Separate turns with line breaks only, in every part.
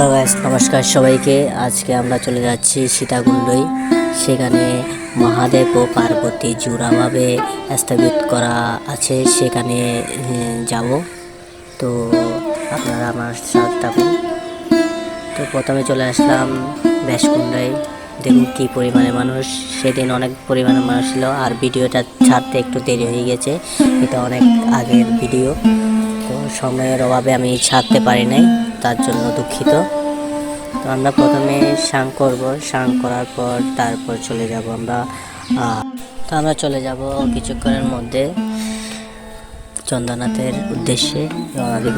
Hello guys, নমস্কার সবাইকে। আজকে আমরা চলে যাচ্ছি সীতাকুণ্ডই। সেখানে মহাদেব ও পার্বতী জোড়াভাবে স্থাপিত করা আছে, সেখানে যাব। তো আপনারা আমার সাথে থাকুন। তো প্রথমে চলে আসলাম ব্যাসকুণ্ডায়। দেখুন কী পরিমাণে মানুষ, সেদিন অনেক পরিমাণে মানুষ ছিল। আর ভিডিওটা ছাড়তে একটু দেরি হয়ে গেছে, এটা অনেক আগের ভিডিও, তো সময়ের অভাবে আমি ছাড়তে পারি নাই, তার জন্য দুঃখিত। তো আমরা প্রথমে স্নান করব, স্নান করার পর তারপর চলে যাব আমরা। তো আমরা চলে যাব কিছুক্ষণের মধ্যে চন্দ্রনাথের উদ্দেশ্যে রওনা দিব।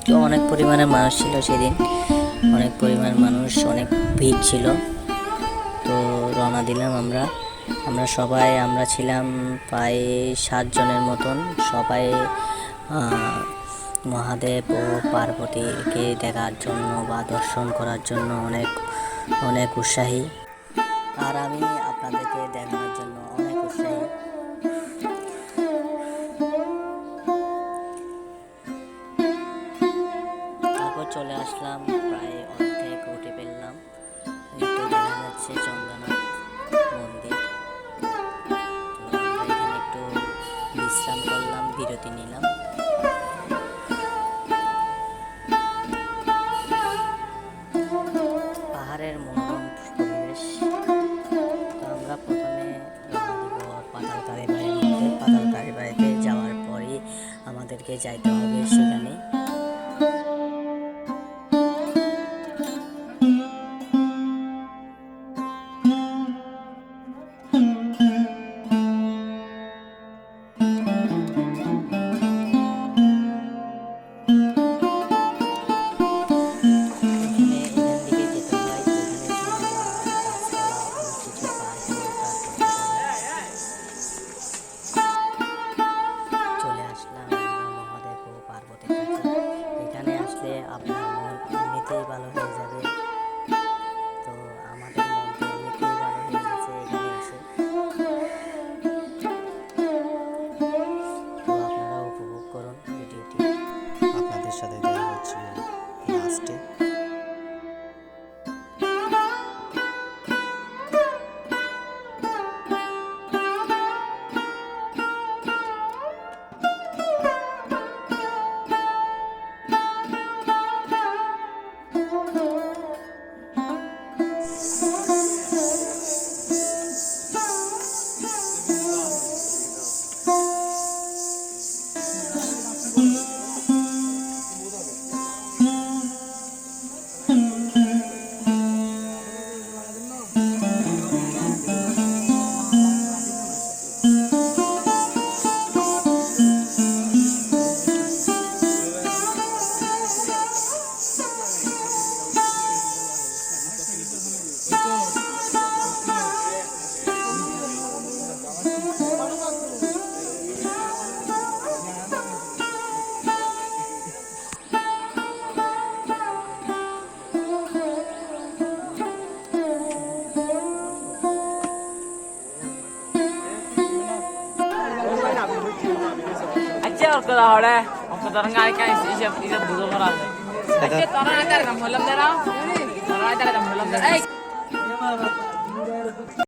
তো অনেক পরিমাণে মানুষ ছিল সেদিন, অনেক পরিমাণ মানুষ, অনেক ভিড় ছিল। তো রওনা দিলাম আমরা সবাই, আমরা ছিলাম প্রায় 7 জনের মতন। সবাই মহাদেব ও পার্বতীকে দেখার জন্য বা দর্শন করার জন্য অনেক অনেক উৎসাহী। আর আমি আপনাদেরকে দেখানোর জন্য অনেক উৎসাহী। তারপর চলে আসলাম, প্রায় অর্ধেক উঠে ফেললাম। একটু দেখা যাচ্ছে চন্দ্রনাথ মন্দির। তো আমরা এখানে একটু বিশ্রাম করলাম, বিরতি নিলাম। পাহাড়ের মনোরম পরিবেশ। তো আমরা প্রথমে পাতালকারী বাড়ির মধ্যে। পাতালকারী বাড়িতে যাওয়ার পরই আমাদেরকে যাইতে হবে সেখানে। আপনার মন এমনিতেই ভালো হয়ে যাবে। তো আমাদের মন তো এমনিতেই ভালো হয়ে গেছে এখানে এসে। তো আপনারা উপভোগ করুন ভিডিওটি।
আপনাদের সাথে দেখা হচ্ছে লাস্টে।
Aja ahora, aunque te venga acá y se pudo morar. Es que ahora no te la muela de la, ahora no te la muela de la.